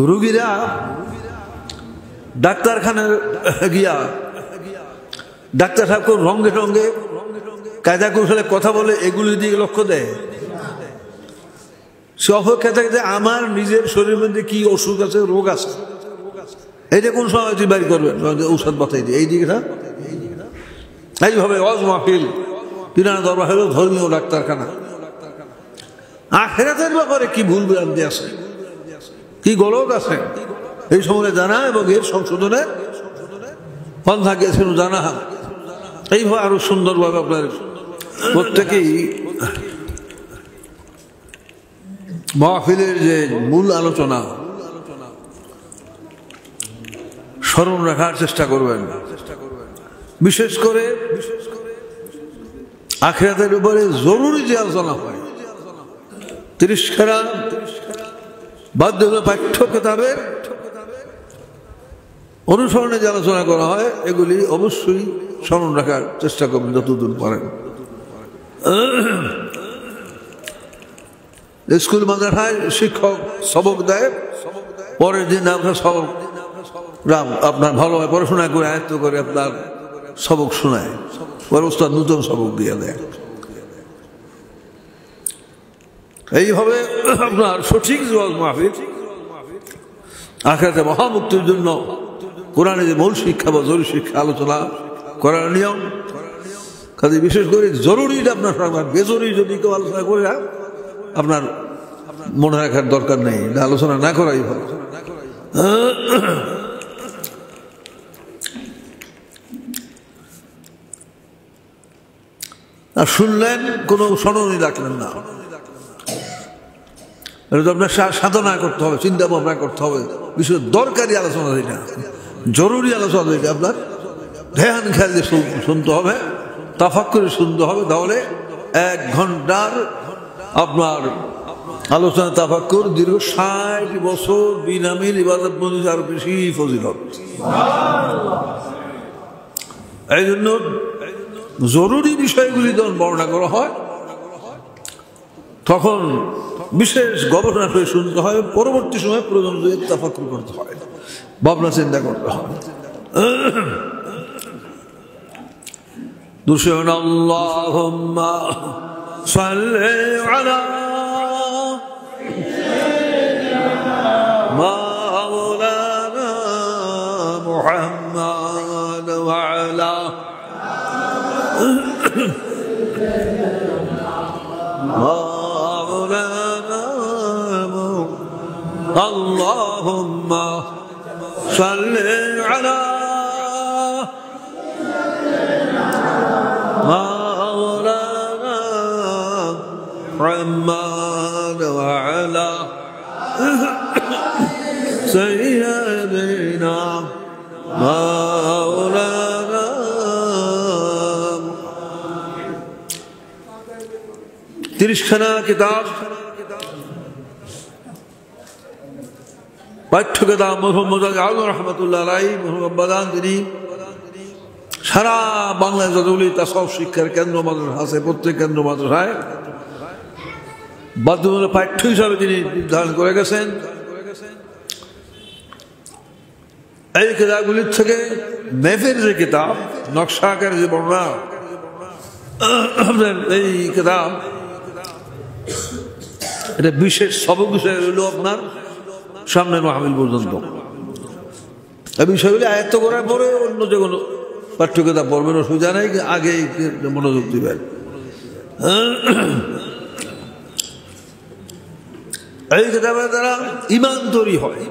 রোগীরা ডাক্তারখানায় গিয়া ডাক্তার সাহেব কোন রঙে রঙে কায়দা কৌশলে কথা বলে এগুলি দিয়ে লক্ষ্য দেয়। সে অপেক্ষা থাকে যে আমার নিজের শরীরের মধ্যে কি অসুখ আছে, রোগ আছে, এইটা কোন সময় তুই বাড়ি করবেন, ঔষধ বাতাই দিয়ে এই দিকে না। এইভাবে ওয়াজ মাহফিল পিরানা দরবার হলো ধর্মীয় ডাক্তারখানা। আখিরাতের ব্যাপারে কি ভুল ভ্রান্তি আছে, কি গলদ আছে, এই সময় জানা এবং এর সংশোধনের পন্থা গেছিল জানা। এইভাবে আরো সুন্দরভাবে আপনার প্রত্যেকেই মাহফিলের যে মূল আলোচনা স্মরণ রাখার চেষ্টা করবেন। বিশেষ করে আখিরাতের উপরে জরুরি যে আলোচনা হয়, 30 খানা বাধ্য পাঠ্য কিতাবের অনুসরণে যে আলোচনা করা হয়, এগুলি অবশ্যই স্মরণ রাখার চেষ্টা করবেন যতদূর পারেন। স্কুল মাদ্রাসায় শিক্ষক সবক দেয়, পরের দিন আপনার সবক আপনার ভালোভাবে পড়াশোনা করে আয়ত্ত করে আপনার সবক শোনায়, পরে ওস্তাদ নতুন সবক দিয়ে দেয়। এইভাবে আপনার সঠিক ওয়াজ মাহফিল আখিরাতে মহামুক্তির জন্য কোরআনে যে মূল শিক্ষা বা জরুরি শিক্ষা আলোচনা করার নিয়ম, কাজে বিশেষ করে জরুরি আপনার বেজরুরি যদি কেউ আলোচনা করে আপনার মনে রাখার দরকার নেই, আলোচনা না করাই ভালো। আর শুনলেন কোনো স্মরণই রাখলেন না, আপনার সাধনা করতে হবে, চিন্তা ভাবনা করতে হবে, বিশেষ দরকারি আলোচনা যেটা, জরুরি আলোচনা যেটা আপনার ধ্যান খেয়াল দিয়ে শুনতে হবে, তাফাক্কুরে শুনতে হবে। তাহলে 1 ঘন্টার আপনার আলোচনা তাফাক্কুর দীর্ঘ 60 বছর বিনামিল ইবাদত মধ্যে আরো বেশি ফজিলত। এই জন্য জরুরি বিষয়গুলি যখন বর্ণনা করা হয় তখন বিশেষ গবেষণা করে শুনতে হয়, পরবর্তী সময় প্রয়োজন তাফাক্কুর করতে হয়, ভাবনা চিন্তা করতে হয়। দুশন আল্লাহুম্মা সাল্লি আলা মাওলানা মুহাম্মাদ ওয়া আলা اللهم صل على مولانا محمد وعلى سيدنا مولانا 30 খানা কিতাব পাঠ্যকেতা মোহাম্মদ আলী রহমতুল্লাহ আলাইহি মোহাম্মদান, তিনি সারা বাংলায় যতগুলি তাসাউফ শিক্ষার কেন্দ্র মাদ্রাসা আছে প্রত্যেক কেন্দ্র মাদ্রাসায় বাধ্যতামূলক পাঠ্য হিসাবে তিনি নির্ধারণ করে গেছেন। এই কিতাবগুলির থেকে মেফের যে কিতাব নকশা আকারে যে বর্ণনা, এই কিতাব এটা বিশেষ সবক বিষয় হইল আপনার সামনের মাহফিল পর্যন্ত। এই বিষয়গুলি আয়ত্ত করার পরে অন্য যে কোনো পাঠ্যকিতাব পড়বেন, অসুবিধা নেই, আগে মনোযোগ দিবেন। এই কিতাবের দ্বারা ঈমান তৈরি হয়,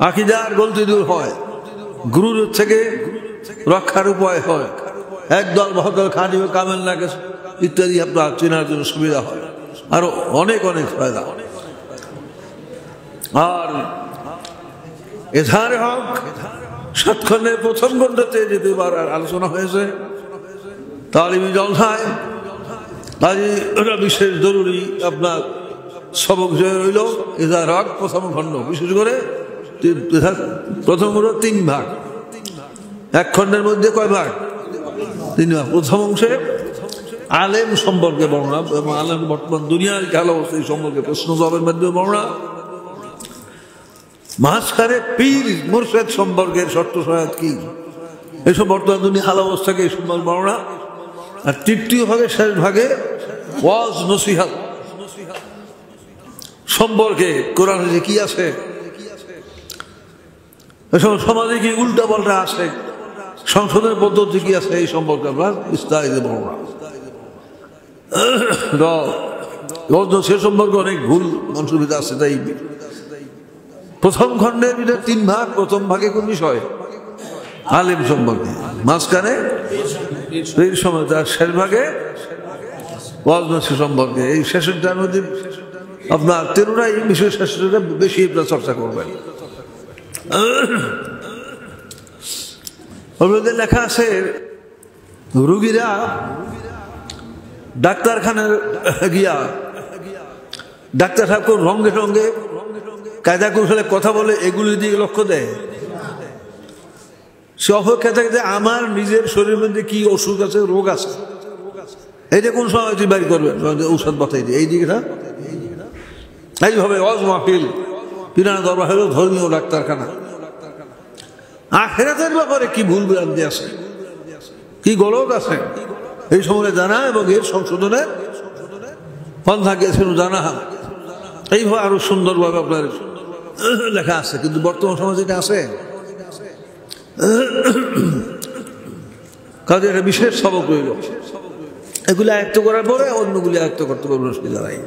আকীদার গলতি দূর হয়, গুরুর থেকে রক্ষার উপায় হয়, একদল বহুদল খাঁটি কামেল লাগে ইত্যাদি আপনার চেনার জন্য সুবিধা হয়, আরো অনেক অনেক ফায়দা। আর এজাহারে হক 7 খণ্ডের প্রথম খণ্ডতে যেতেবার আলোচনা হয়েছে তালিমি জলসায়, কাজে ওটা বিশেষ জরুরি আপনার সবক যে রইল এজাহারে হক প্রথম খণ্ড। বিশেষ করে প্রথম হলো 3 ভাগ, 1 খণ্ডের মধ্যে কয় ভাগ? 3 ভাগ। প্রথম অংশে আলেম সম্পর্কে বর্ণনা এবং আলেম বর্তমান দুনিয়ার কাল অবস্থা সম্পর্কে প্রশ্ন জবাবের মাধ্যমে বর্ণনা। মাঝখানে পীর মুর্শেদ সম্পর্কের শর্ত সহায়ত কি, এইসব বর্তমান দুনিয়া হাল অবস্থাকে এই সম্পর্ক বর্ণনা। আর তৃতীয় ভাগে শেষ ভাগে ওয়াজ নসিহত সম্পর্কে কোরআন যে কি আছে, এসব সমাজে কি উল্টা পাল্টা আছে, সংশোধনের পদ্ধতি কি আছে, এই সম্পর্কে আমরা বিস্তারিত বর্ণনা। সে সম্পর্কে অনেক ভুল মানুষের ভিতরে আছে। তাই প্রথম খণ্ডের ভিতরে 3 ভাগ। প্রথম ভাগে কোন বিষয়? আলেম সম্পর্কে, মাঝখানে পীর সম্পর্কে, আর শেষ ভাগে ওয়াজ নসিহত সম্পর্কে। এই শেষেরটার মধ্যে আপনার 13টাই বিষয়, শেষটা বেশি চর্চা করবেন। লেখা আছে রুগীরা ডাক্তারখানায় গিয়া ডাক্তার সাহেব রঙে রঙে কায়দা কৌশলে কথা বলে, এগুলি দিয়ে লক্ষ্য দেয়। সে অপেক্ষা থাকে যে আমার নিজের শরীরের মধ্যে কি অসুখ আছে, রোগ আছে, এইটা কোন সময় বাড়ি করবেন, ঔষধ বাতাই দিয়ে এই দিকে না। এইভাবে ওয়াজ মাহফিল, পিরানা দরবার হলো ধর্মীয় ডাক্তারখানা। আখিরাতের ব্যাপারে কি ভুল ভ্রান্তি আছে, কি গলদ আছে, এই সময় জানা এবং এর সংশোধনের পন্থা গেছিল জানা। এইভাবে আরো সুন্দরভাবে আপনার লেখা আছে। কিন্তু বর্তমান সমাজে এটা আছে, কাজে এটা বিশেষ সবক রইল। এগুলি আয়ত্ত করার পরে অন্যগুলি আয়ত্ত করতে পারবেন, অসুবিধা নাই।